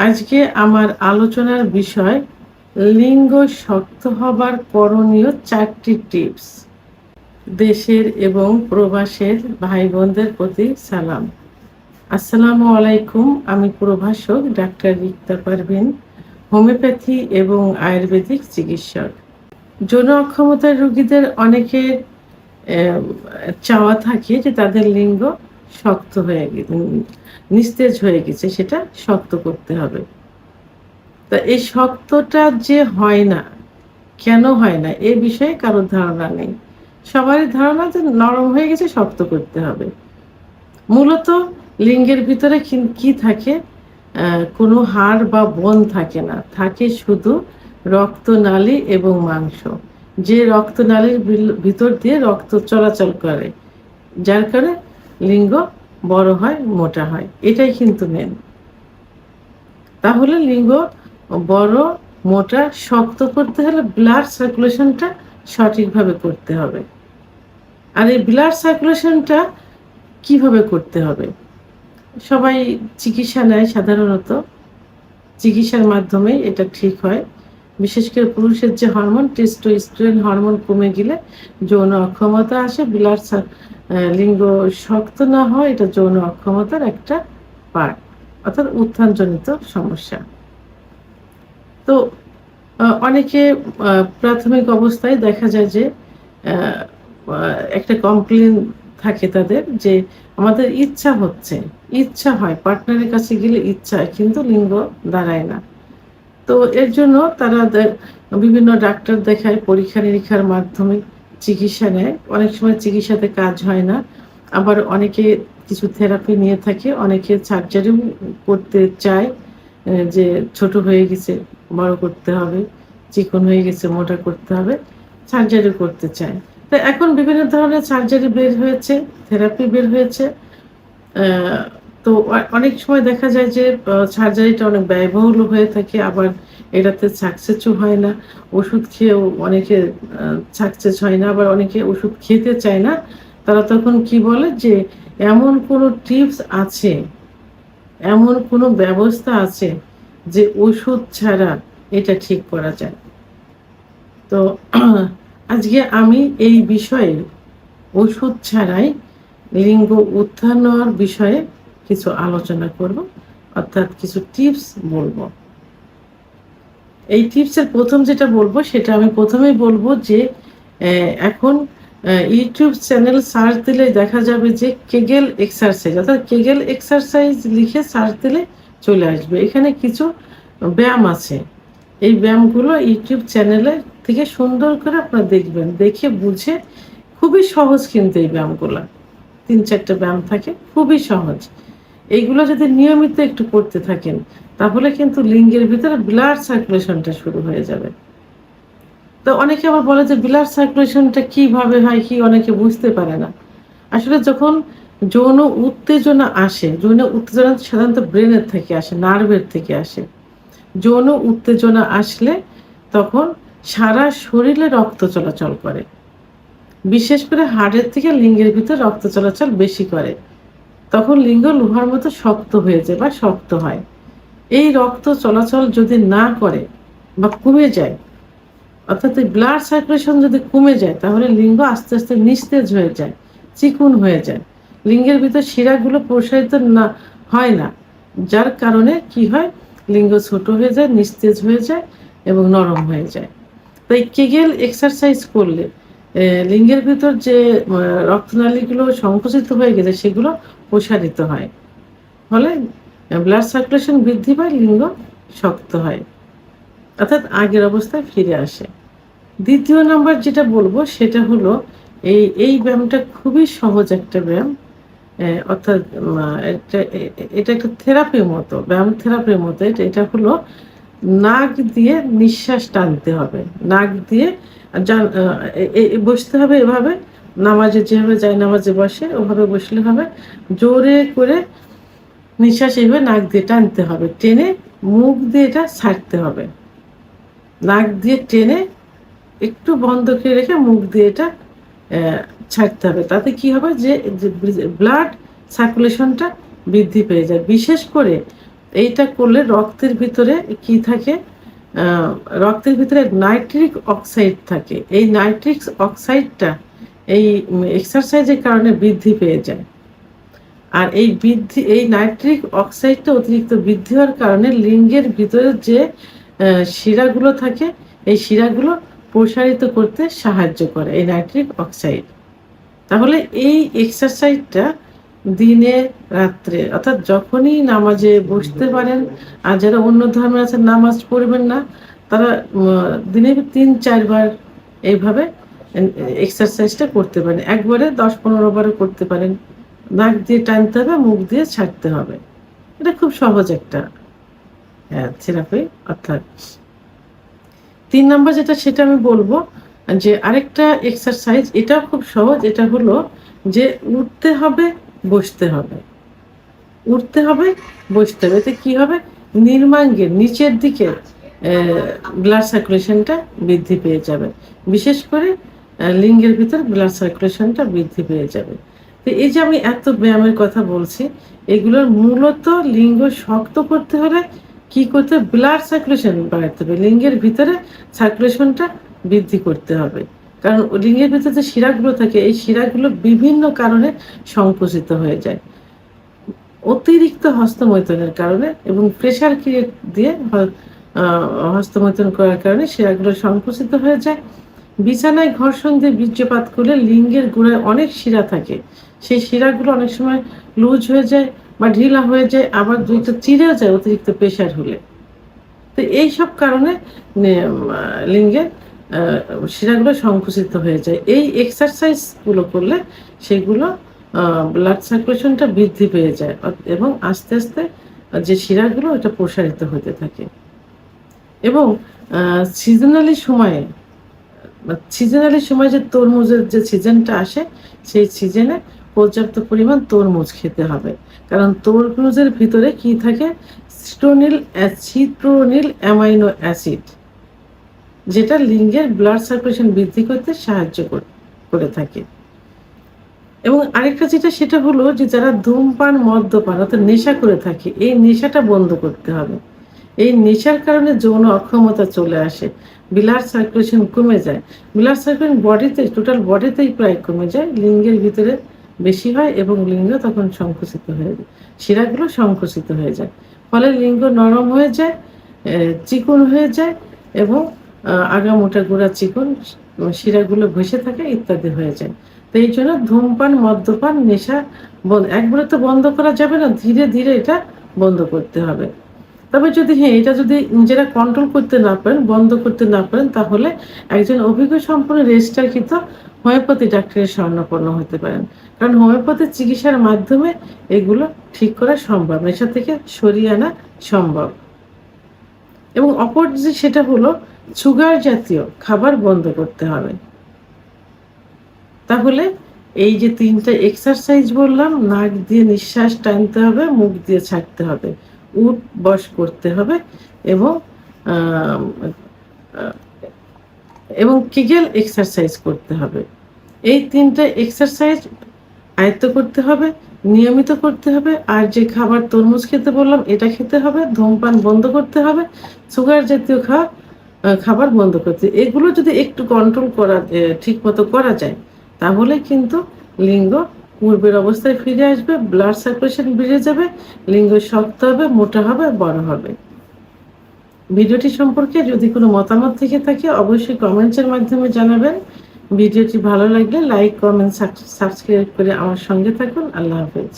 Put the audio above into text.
আজকে আমার আলোচনার বিষয় লিঙ্গ শক্ত হবার করণীয় 4টি টিপস। দেশের এবং প্রবাসের ভাই বোনদের প্রতি সালাম। আসসালামু আলাইকুম। আমি প্রভাষক ডাক্তার রিক্তা পারভিন, হোমিওপ্যাথি এবং আয়ুর্বেদিক চিকিৎসক। যৌন অক্ষমতার রোগীদের অনেকের চাওয়া থাকে যে তাদের লিঙ্গ শক্ত হয়ে নিস্তেজ হয়ে গেছে, সেটা শক্ত করতে হবে। তা এই শক্তটা যে হয় না, কেন হয় না এ বিষয়ে কারোর ধারণা নেই। সবারই ধারণা যে নরম হয়ে গেছে, শক্ত করতে হবে। মূলত লিঙ্গের ভিতরে কি থাকে? কোনো হাড় বা বোন থাকে না, থাকে শুধু রক্তনালী এবং মাংস। যে রক্তনালীর ভিতর দিয়ে রক্ত চলাচল করে, যার কারণে লিঙ্গ বড় হয়, মোটা হয়। এটাই কিন্তু মেন। তাহলে লিঙ্গ বড়, মোটা, শক্ত করতে হলে ব্লাড সার্কুলেশনটা সঠিকভাবে করতে হবে। আর এই ব্লাড সার্কুলেশনটা কিভাবে করতে হবে? সবাই চিকিৎসা নেয়, সাধারণত চিকিৎসার মাধ্যমে এটা ঠিক হয়। বিশেষ করে পুরুষের যে হরমোন টেস্টোস্টেরন হরমোন কমে গেলে যৌন অক্ষমতা আসে। লিঙ্গ শক্ত না হয়, এটা যৌন অক্ষমতার একটা পার্ট, অর্থাৎ উত্থানজনিত সমস্যা। তো অনেকে প্রাথমিক অবস্থায় দেখা যায় যে একটা কমপ্লেন থাকে তাদের, যে আমাদের ইচ্ছা হয়, পার্টনারের কাছে গেলে ইচ্ছা হয়, কিন্তু লিঙ্গ দাঁড়ায় না। তো এর জন্য তারা বিভিন্ন ডাক্তার দেখায়, পরীক্ষা নিরীক্ষার মাধ্যমে চিকিৎসা নেয়। অনেক সময় চিকিৎসাতে কাজ হয় না, আবার অনেকে কিছু থেরাপি নিয়ে থাকে, অনেকে সার্জারিও করতে চায়, যে ছোট হয়ে গেছে বড় করতে হবে, চিকন হয়ে গেছে মোটা করতে হবে, সার্জারি করতে চায়। তো এখন বিভিন্ন ধরনের সার্জারি বের হয়েছে, থেরাপি বের হয়েছে। তো অনেক সময় দেখা যায় যে সার্জারিটা অনেক ব্যয়বহুল হয়ে থাকে, আবার এটাতে সাকসেসও হয় না। ওষুধ খেয়েও অনেকে সাকসেস হয় না, আবার অনেকে ওষুধ খেতে চায় না। তারা তখন কি বলে যে এমন কোনো টিপস আছে, এমন কোনো ব্যবস্থা আছে যে ওষুধ ছাড়া এটা ঠিক করা যায়। তো আজকে আমি এই বিষয়ে ওষুধ ছাড়াই লিঙ্গ উত্থান হওয়ার বিষয়ে কিছু আলোচনা করব, অর্থাৎ কিছু টিপস বলবো। এই টিপসের প্রথম যেটা বলবো, সেটা আমি প্রথমেই বলবো যে এখন ইউটিউব চ্যানেল সার্চ দিলে দেখা যাবে যে কেগেল এক্সারসাইজ, অর্থাৎ কেগেল এক্সারসাইজ লিখে সার্চ দিলে চলে আসবে। এখানে কিছু ব্যায়াম আছে, এই ব্যায়ামগুলো ইউটিউব চ্যানেলে থেকে সুন্দর করে আপনারা দেখবেন, দেখে বুঝে। খুবই সহজ কিন্তু এই ব্যায়ামগুলো, 3-4টা ব্যায়াম থাকে, খুবই সহজ। এইগুলো যদি নিয়মিত একটু করতে থাকেন, তাহলে কিন্তু লিঙ্গের ভিতরে ব্লাড সার্কুলেশনটা শুরু হয়ে যাবে। তো অনেকে আবার বলে যে ব্লাড সার্কুলেশনটা কিভাবে হয়, কি অনেকে বুঝতে পারে না। আসলে যখন যৌন উত্তেজনা আসে, যৌন উত্তেজনা সাধারণত ব্রেনের থেকে আসে, নার্ভের থেকে আসে। যৌন উত্তেজনা আসলে তখন সারা শরীরে রক্ত চলাচল করে, বিশেষ করে হাড়ের থেকে লিঙ্গের ভিতর রক্ত চলাচল বেশি করে। তখন লিঙ্গ লোহার মতো শক্ত হয়ে যায় বা শক্ত হয়। এই রক্ত চলাচল যদি না করে বা কমে যায়, অর্থাৎ এই ব্লাড সার্কুলেশন যদি কমে যায়, তাহলে লিঙ্গ আস্তে আস্তে নিস্তেজ হয়ে যায়, চিকুন হয়ে যায়। লিঙ্গের ভিতর শিরাগুলো প্রসারিত না হয় না, যার কারণে কি হয়, লিঙ্গ ছোট হয়ে যায়, নিস্তেজ হয়ে যায় এবং নরম হয়ে যায়। তাই কেগেল এক্সারসাইজ করলে লিঙ্গের ভিতর যে রক্তনালীগুলো সংকুচিত হয়ে গেছে, সেগুলো প্রসারিত হয়, ফলে ব্লাড সার্কুলেশন বৃদ্ধি পায়, লিঙ্গ শক্ত হয়, অর্থাৎ আগের অবস্থায় ফিরে আসে। দ্বিতীয় নাম্বার যেটা বলবো, সেটা হলো এই ব্যায়ামটা খুবই সহজ একটা ব্যায়াম, অর্থাৎ এটা একটা থেরাপির মতো, ব্যায়াম থেরাপির মতো। এটা হলো নাক দিয়ে নিঃশ্বাস টানতে হবে, নাক দিয়ে বসতে হবে এভাবে, নামাজে যেভাবে যায় নামাজে বসে ওভাবে বসলে হবে। জোরে করে নিঃশ্বাস এইভাবে নাক দিয়ে টানতে হবে, টেনে মুখ দিয়ে এটা ছাড়তে হবে। নাক দিয়ে টেনে একটু বন্ধ করে রেখে মুখ দিয়ে এটা ছাড়তে হবে। তাতে কি হবে, যে ব্লাড সার্কুলেশনটা বৃদ্ধি পেয়ে যায়। বিশেষ করে এইটা করলে রক্তের ভিতরে কি থাকে, রক্তের ভিতরে নাইট্রিক অক্সাইড থাকে। এই নাইট্রিক অক্সাইডটা এই এক্সারসাইজের কারণে বৃদ্ধি পেয়ে যায়। আর এই নাইট্রিক অক্সাইডটা অতিরিক্ত বৃদ্ধি হওয়ার কারণে লিঙ্গের ভিতরে যে শিরাগুলো থাকে, এই শিরাগুলো প্রসারিত করতে সাহায্য করে এই নাইট্রিক অক্সাইড। তাহলে এই এক্সারসাইজটা দিনে রাত্রে অর্থাৎ যখনই নামাজে বসতে পারেন, আর যারা অন্য ধর্মের আছে নামাজ পড়বেন না, তারা দিনে 3-4 বার এইভাবে এক্সারসাইজটা করতে পারেন। একবারে 10-15 বারও করতে পারেন। নাক দিয়ে টানতে হবে, মুখ দিয়ে ছাড়তে হবে। এটা খুব সহজ একটা থেরাপি। অর্থাৎ 3 নম্বর যেটা, সেটা আমি বলবো যে আরেকটা এক্সারসাইজ, এটাও খুব সহজ। এটা হলো যে উঠতে হবে, বসতে হবে, উঠতে হবে, বসতে হবে। এতে কি হবে, নির্মাঙ্গের নিচের দিকে ব্লাড সার্কুলেশনটা বৃদ্ধি পেয়ে যাবে। বিশেষ করে লিঙ্গের ভিতর ব্লাড সার্কুলেশনটা বৃদ্ধি পেয়ে যাবে। তো এই যে আমি এত ব্যায়ামের কথা বলছি, এগুলোর মূলত লিঙ্গ শক্ত করতে হলে কি করতে হবে, ব্লাড সার্কুলেশন বাড়াতে হবে, লিঙ্গের ভিতরে সার্কুলেশনটা বৃদ্ধি করতে হবে। কারণ লিঙ্গের ভিতরে যে শিরাগুলো থাকে, এই শিরাগুলো বিভিন্ন কারণে সংকুচিত হয়ে যায়। অতিরিক্ত হস্তমৈথুনের কারণে এবং প্রেশার ক্রিয়েট দিয়ে হস্তমৈথুন করার কারণে শিরাগুলো সংকুচিত হয়ে যায়। বিছানায় ঘর্ষণ দিয়ে বীর্যপাত করলে লিঙ্গের গোড়ায় অনেক শিরা থাকে, সেই শিরাগুলো অনেক সময় লুজ হয়ে যায় বা ঢিলা হয়ে যায়, আবার দুইটা চিরেও যায় অতিরিক্ত প্রেশার হলে। তো এইসব কারণে লিঙ্গের শিরাগুলো সংকুচিত হয়ে যায়। এই এক্সারসাইজগুলো করলে সেগুলো ব্লাড সার্কুলেশনটা বৃদ্ধি পেয়ে যায় এবং আস্তে আস্তে যে শিরাগুলো এটা প্রসারিত হতে থাকে। এবং সিজনালি সময়ে যে তরমুজের যে সিজনটা আসে, সেই সিজনে পর্যাপ্ত পরিমাণ তরমুজ খেতে হবে। কারণ তরমুজের ভিতরে কি থাকে, সিট্রোনিল অ্যামাইনো অ্যাসিড, যেটা লিঙ্গের ব্লাড সার্কুলেশন বৃদ্ধি করতে সাহায্য করে থাকে। এবং আরেকটা যেটা, সেটা হলো যে যারা ধূমপান, মদ্যপান অর্থাৎ নেশা করে থাকে, এই নেশাটা বন্ধ করতে হবে। এই নেশার কারণে যৌন অক্ষমতা চলে আসে, ব্লাড সার্কুলেশন কমে যায়। ব্লাড সার্কুলেশন বডিতে, টোটাল বডিতেই প্রায় কমে যায়, লিঙ্গের ভিতরে বেশি হয় এবং লিঙ্গ তখন সংকুচিত হয়ে যায়, শিরাগুলো সংকুচিত হয়ে যায়। ফলে লিঙ্গ নরম হয়ে যায়, চিকন হয়ে যায় এবং আগা মোটা গোড়া চিকন, শিরাগুলো ভেসে থাকে ইত্যাদি হয়ে যায়। তো এই জন্য ধূমপান, মদ্যপান, নেশা একবারে তো বন্ধ করা যাবে না, ধীরে ধীরে এটা বন্ধ করতে হবে। তবে যদি এটা যদি নিজেরা কন্ট্রোল করতে না পারেন, বন্ধ করতে না পারেন, তাহলে একজন অভিজ্ঞ সম্পন্ন রেজিস্ট্রারকৃত হোমিওপ্যাথি ডাক্তারের শরণাপন্ন হতে পারেন। কারণ হোমিওপ্যাথি চিকিৎসার মাধ্যমে এগুলো ঠিক করা সম্ভব, নেশা থেকে সরিয়ে আনা সম্ভব। এবং অপর যে সেটা হলো সুগার জাতীয় খাবার বন্ধ করতে হবে। তাহলে এই যে 3টা এক্সারসাইজ বললাম, নাক দিয়ে নিঃশ্বাস টানতে হবে, মুখ দিয়ে ছাড়তে হবে, উঠ বস করতে হবে এবং কিগেল এক্সারসাইজ করতে হবে। এই 3টা এক্সারসাইজ আয়ত্ত করতে হবে, নিয়মিত করতে হবে। আর যে খাবার তরমুজ খেতে বললাম, এটা খেতে হবে। ধূমপান বন্ধ করতে হবে, সুগার জাতীয় খাবার বন্ধ করতে। এগুলো যদি একটু কন্ট্রোল করা ঠিক মতো করা যায়, তাহলে কিন্তু লিঙ্গ পূর্বের অবস্থায় ফিরে আসবে, ব্লাড সার্কুলেশন বেড়ে যাবে, লিঙ্গ শক্ত হবে, মোটা হবে, বড় হবে। ভিডিওটি সম্পর্কে যদি কোনো মতামত থেকে থাকে অবশ্যই কমেন্টসের মাধ্যমে জানাবেন। ভিডিওটি ভালো লাগলে লাইক, কমেন্ট, সাবস্ক্রাইব করে আমার সঙ্গে থাকুন। আল্লাহ হাফেজ।